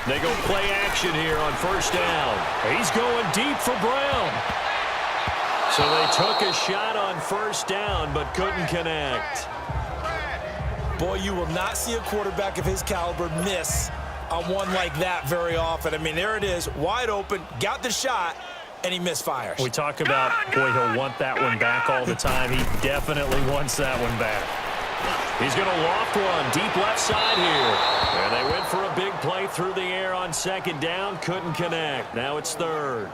They go play action here on first down. He's going deep for Brown. So they took a shot on first down but couldn't connect. Boy, you will not see a quarterback of his caliber miss on one like that very often. I mean, there it is, wide open, got the shot, and he misfires. We talk about, boy, he'll want that one back all the time. He definitely wants that one back. He's going to loft one deep left side here. And they went for a big play through the air on second down. Couldn't connect. Now it's third.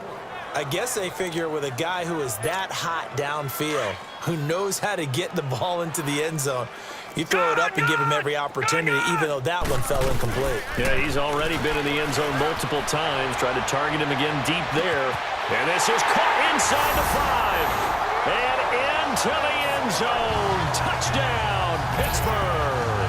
I guess they figure with a guy who is that hot downfield, who knows how to get the ball into the end zone, you throw it up and give him every opportunity, even though that one fell incomplete. Yeah, he's already been in the end zone multiple times. Tried to target him again deep there. And this is caught inside the 5. And into the end zone. Touchdown, Pittsburgh.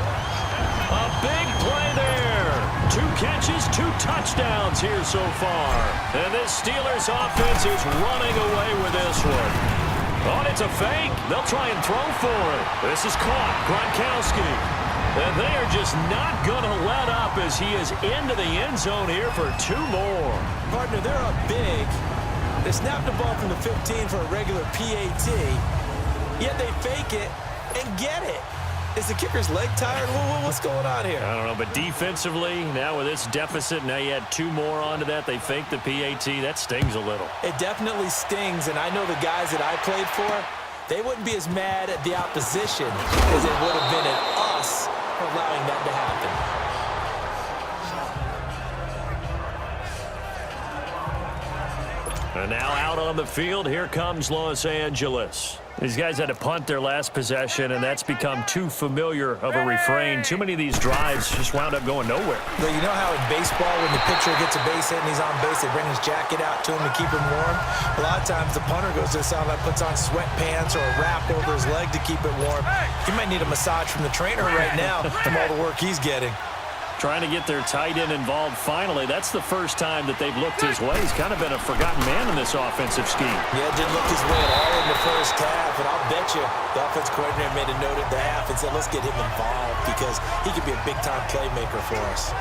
A big play there. 2 catches, 2 touchdowns here so far. And this Steelers offense is running away with this one. Oh, it's a fake. They'll try and throw for it. This is caught. Gronkowski. And they are just not going to let up as he is into the end zone here for 2 more. Partner, they're up big. They snap the ball from the 15 for a regular PAT, yet they fake it and get it. Is the kicker's leg tired? What's going on here? I don't know, but defensively, now with this deficit, now you add 2 more onto that. They fake the PAT. That stings a little. It definitely stings, and I know the guys that I played for, they wouldn't be as mad at the opposition as it would have been at us for allowing that to happen. And now out on the field, here comes Los Angeles. These guys had to punt their last possession, and that's become too familiar of a refrain. Too many of these drives just wound up going nowhere. But you know how in baseball, when the pitcher gets a base hit and he's on base, they bring his jacket out to him to keep him warm? A lot of times the punter goes to the sideline, puts on sweatpants or a wrap over his leg to keep it warm. He might need a massage from the trainer right now from all the work he's getting. Trying to get their tight end involved finally. That's the first time that they've looked his way. He's kind of been a forgotten man in this offensive scheme. Yeah, didn't look his way at all in the first half, and I'll bet you the offense coordinator made a note at the half and said, let's get him involved because he could be a big-time playmaker for us.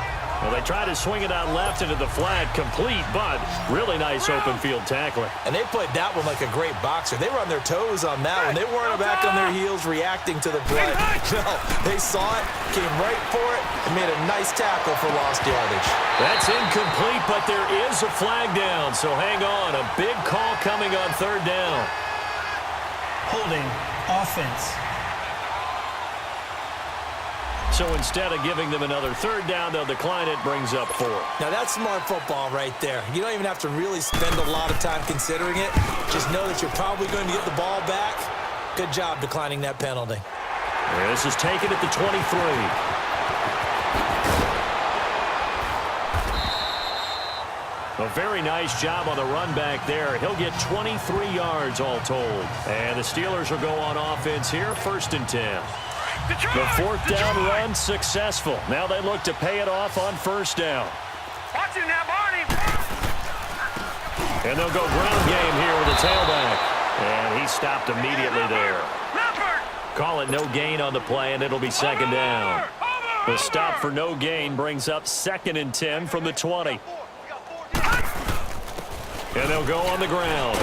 Well, they try to swing it out left into the flat, complete, but really nice open field tackling. And they played that one like a great boxer. They were on their toes on that one. They weren't back on their heels reacting to the play. No, they saw it, came right for it, and made a nice tackle for lost yardage. That's incomplete, but there is a flag down, so hang on. A big call coming on third down. Holding offense. So instead of giving them another third down, they'll decline it, brings up 4. Now that's smart football right there. You don't even have to really spend a lot of time considering it. Just know that you're probably going to get the ball back. Good job declining that penalty. This is taken at the 23. A very nice job on the run back there. He'll get 23 yards all told. And the Steelers will go on offense here, 1st and 10. The 4th down run successful. Now they look to pay it off on 1st down. Watch it now, Barney. And they'll go ground game here with the tailback. And he stopped immediately there. Call it no gain on the play, and it'll be 2nd down. The stop for no gain brings up 2nd and 10 from the 20. And they'll go on the ground.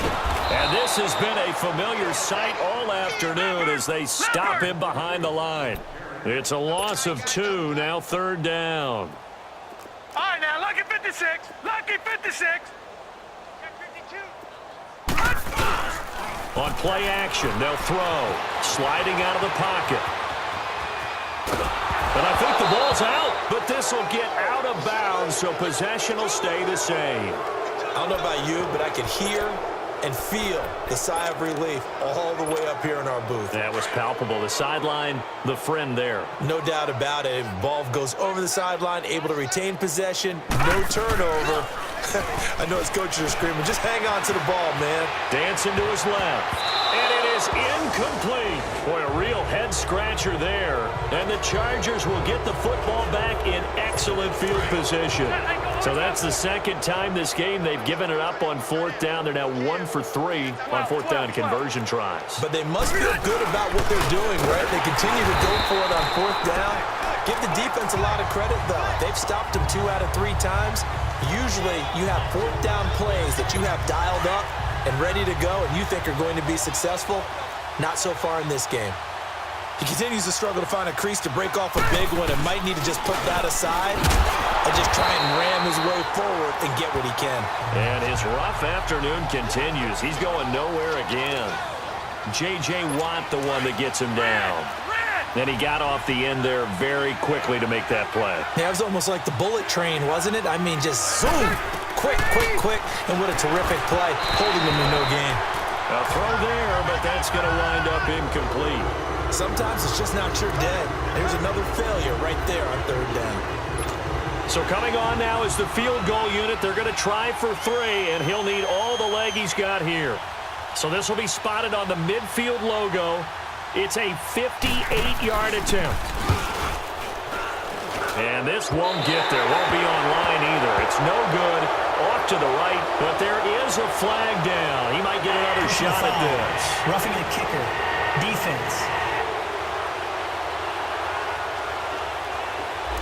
And this has been a familiar sight all afternoon as they stop him behind the line. It's a loss of 2, now 3rd down. All right, now, lucky 56. Lucky 56. 52. On play action, they'll throw. Sliding out of the pocket. And I think the ball's out, but this will get out of bounds, so possession will stay the same. I don't know about you, but I could hear and feel the sigh of relief all the way up here in our booth. That was palpable. The sideline, the friend there. No doubt about it. Ball goes over the sideline, able to retain possession, no turnover. I know his coaches are screaming, just hang on to the ball, man. Dancing to his left. And it is incomplete. Boy, a real head-scratcher there. And the Chargers will get the football back in excellent field position. So that's the 2nd time this game they've given it up on 4th down. They're now 1 for 3 on 4th down conversion tries. But they must feel good about what they're doing, right? They continue to go for it on 4th down. Give the defense a lot of credit, though. They've stopped them 2 out of 3 times. Usually, you have 4th down plays that you have dialed up and ready to go and you think are going to be successful. Not so far in this game. He continues to struggle to find a crease to break off a big one and might need to just put that aside and just try and ram his way forward and get what he can. And his rough afternoon continues. He's going nowhere again. J.J. Watt, the one that gets him down. And he got off the end there very quickly to make that play. Yeah, it was almost like the bullet train, wasn't it? I mean, just zoom, quick, and what a terrific play, holding him in no gain. A throw there, but that's going to wind up incomplete. Sometimes it's just not your day. There's another failure right there on 3rd down. So coming on now is the field goal unit. They're going to try for 3, and he'll need all the leg he's got here. So this will be spotted on the midfield logo. It's a 58-yard attempt. And this won't get there. Won't be on line either. It's no good. Off to the right, but there is a flag down. He might get another shot at this. Roughing the kicker. Defense.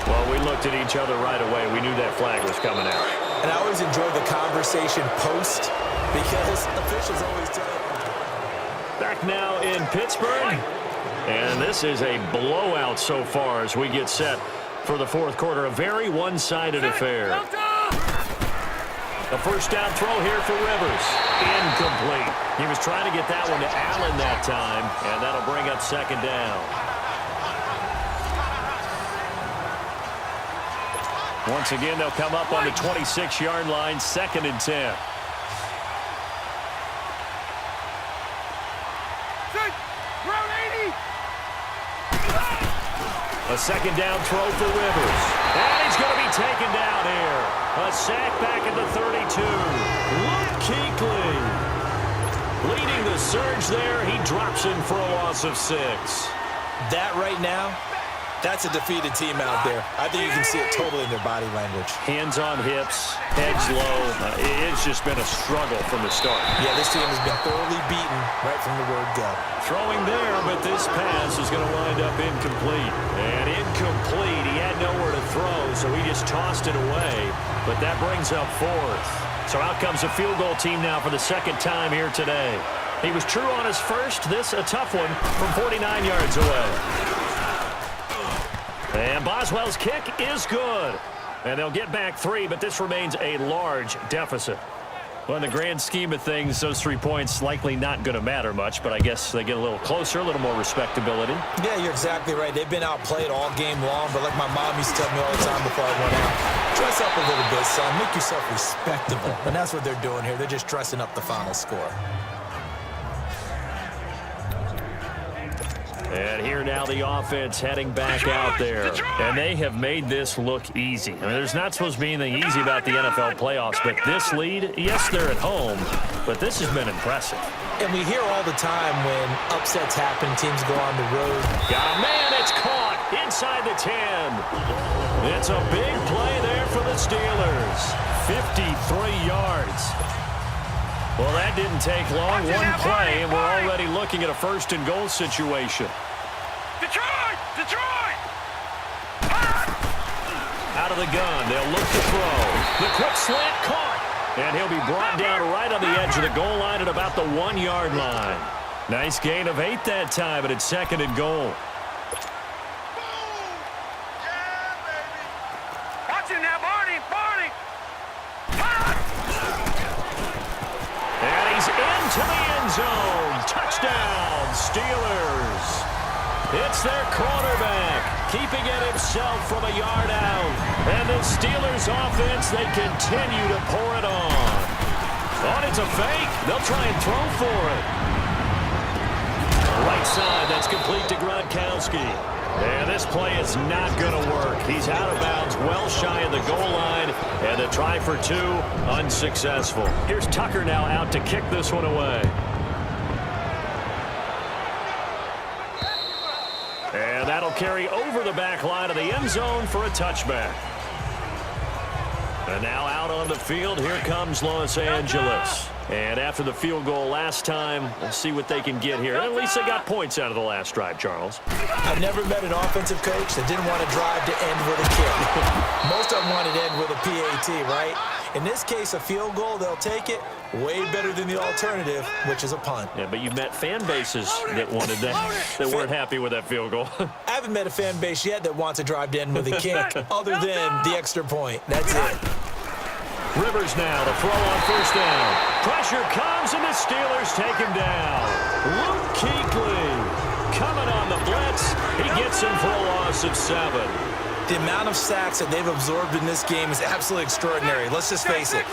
Well, we looked at each other right away. We knew that flag was coming out. And I always enjoy the conversation post because officials always tell you. Back now in Pittsburgh. And this is a blowout so far as we get set for the 4th quarter. A very one-sided affair. A first down throw here for Rivers. Incomplete. He was trying to get that one to Allen that time, and that'll bring up 2nd down. Once again, they'll come up on the 26-yard line, 2nd and 10. A 2nd down throw for Rivers. And he's going to be taken down here. A sack back at the 32. Luke Kuechly leading the surge there. He drops in for a loss of 6. That right now, that's a defeated team out there. I think you can see it totally in their body language. Hands on hips, heads low. It's just been a struggle from the start. Yeah, this team has been thoroughly beaten right from the word go. Throwing there, but this pass is going to wind up incomplete. And incomplete. He had nowhere to throw, so he just tossed it away. But that brings up 4th. So out comes a field goal team now for the 2nd time here today. He was true on his first. This a tough one from 49 yards away. And Boswell's kick is good. And they'll get back 3, but this remains a large deficit. Well, in the grand scheme of things, those 3 points likely not going to matter much, but I guess they get a little closer, a little more respectability. Yeah, you're exactly right. They've been outplayed all game long, but like my mom used to tell me all the time before I went out, dress up a little bit, son. Make yourself respectable. And that's what they're doing here. They're just dressing up the final score. And here now the offense heading back out there. And they have made this look easy. I mean, there's not supposed to be anything easy about the NFL playoffs, but this lead, yes, they're at home, but this has been impressive. And we hear all the time when upsets happen, teams go on the road. Oh, man, it's caught inside the 10. It's a big play there for the Steelers. 53 yards. Well, that didn't take long. One play, and we're already looking at a 1st and goal situation. Detroit! Detroit! Out of the gun, they'll look to throw. The quick slant caught, and he'll be brought down right on the edge of the goal line at about the 1-yard line. Nice gain of 8 that time, and it's 2nd and goal. Watch it now, Barney! Barney! And he's into the end zone. Touchdown, Steelers. It's their quarterback, keeping it himself from a yard out. And the Steelers offense, they continue to pour it on. Oh, it's a fake. They'll try and throw for it. Right side, that's complete to Gronkowski. And this play is not going to work. He's out of bounds, well shy of the goal line. And the try for 2, unsuccessful. Here's Tucker now out to kick this one away. And that'll carry over the back line of the end zone for a touchback. And now out on the field, here comes Los Angeles. And after the field goal last time, we'll see what they can get here. At least they got points out of the last drive, Charles. I've never met an offensive coach that didn't want to drive to end with a kick. Most of them wanted to end with a PAT, right? In this case, a field goal, they'll take it. Way better than the alternative, which is a punt. Yeah, but you've met fan bases that wanted that, that weren't happy with that field goal. I haven't met a fan base yet that wants to drive to end with a kick, other than the extra point. That's it. Rivers now to throw on first down. Pressure comes, and the Steelers take him down. Luke Kuechly coming on the blitz. He gets him for a loss of 7. The amount of sacks that they've absorbed in this game is absolutely extraordinary. Let's just face it.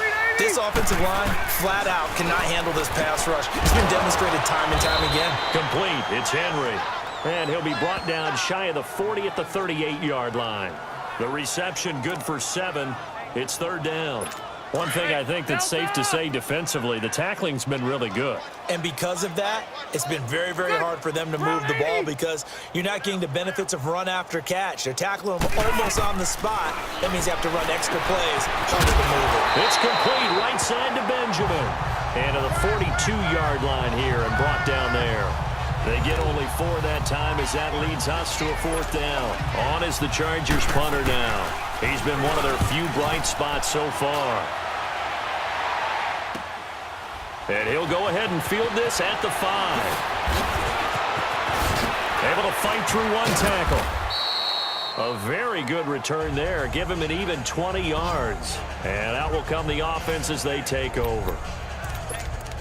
This offensive line, flat out, cannot handle this pass rush. It's been demonstrated time and time again. Complete. It's Henry. And he'll be brought down shy of the 40 at the 38-yard line. The reception good for 7. It's third down. One thing I think that's safe to say defensively, the tackling's been really good. And because of that, it's been very, very hard for them to move the ball because you're not getting the benefits of run after catch. They're tackling them almost on the spot. That means you have to run extra plays harder to move it. It's complete right side to Benjamin. And to the 42-yard line here and brought down there. They get only 4 that time as that leads us to a fourth down. On is the Chargers punter now. He's been one of their few bright spots so far. And he'll go ahead and field this at the 5. Able to fight through one tackle. A very good return there. Give him an even 20 yards. And out will come the offense as they take over.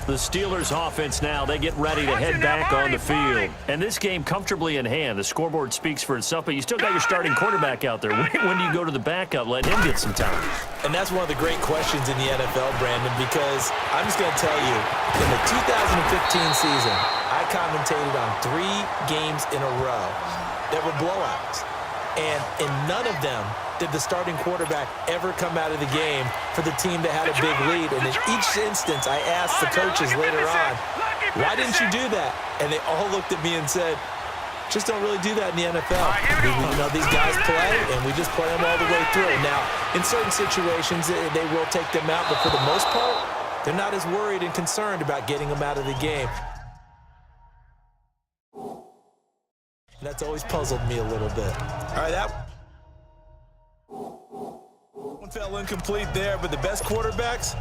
The Steelers offense now, they get ready to head back on the field. And this game comfortably in hand. The scoreboard speaks for itself, but you still got your starting quarterback out there. When do you go to the backup, let him get some time? And that's one of the great questions in the NFL, Brandon, because I'm just going to tell you, in the 2015 season, I commentated on 3 games in a row that were blowouts. And in none of them did the starting quarterback ever come out of the game for the team that had a big lead. And in each instance, I asked the coaches later on, why didn't you do that? And they all looked at me and said, just don't really do that in the NFL. You know, these guys play, and we just play them all the way through. Now, in certain situations, they will take them out, but for the most part, they're not as worried and concerned about getting them out of the game. And that's always puzzled me a little bit. All right, that one fell incomplete there, but the best quarterbacks,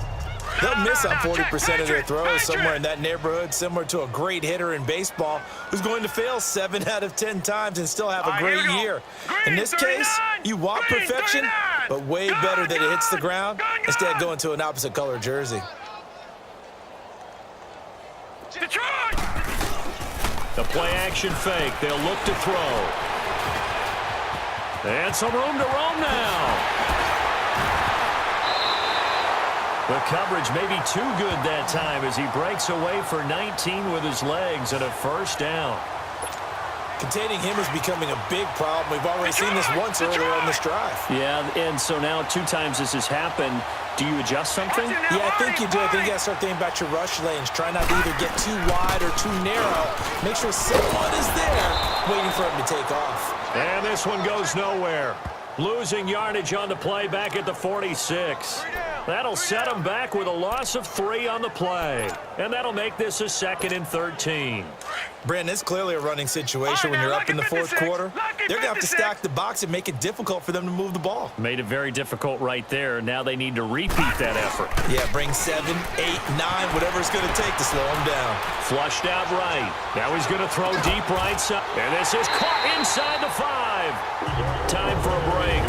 they'll miss on 40% of their throws somewhere in that neighborhood, similar to a great hitter in baseball who's going to fail 7 out of 10 times and still have a great year. In this case, you want perfection, but way better that it hits the ground instead of going to an opposite color jersey. Detroit! The play-action fake. They'll look to throw. And some room to roam now. The coverage may be too good that time as he breaks away for 19 with his legs and a first down. Containing him is becoming a big problem. We've already seen this once earlier on this drive. Yeah, and so now 2 times this has happened. Do you adjust something? Yeah, I think you do. I think you got to start thinking about your rush lanes. Try not to either get too wide or too narrow. Make sure someone is there waiting for him to take off. And this one goes nowhere. Losing yardage on the play back at the 46. That'll set him back with a loss of 3 on the play. And that'll make this a 2nd and 13. Brandon, it's clearly a running situation when you're up in the 4th quarter. They're going to have to stack the box and make it difficult for them to move the ball. Made it very difficult right there. Now they need to repeat that effort. Yeah, bring 7, 8, 9, whatever it's going to take to slow him down. Flushed out right. Now he's going to throw deep right side. And this is caught inside the 5. Time for a break.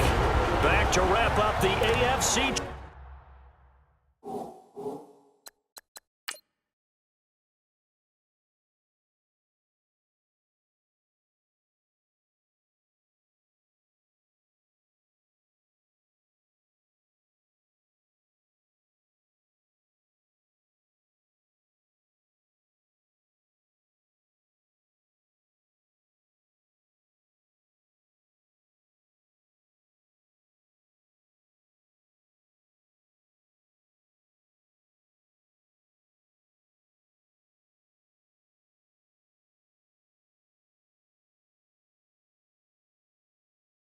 Back to wrap up the AFC.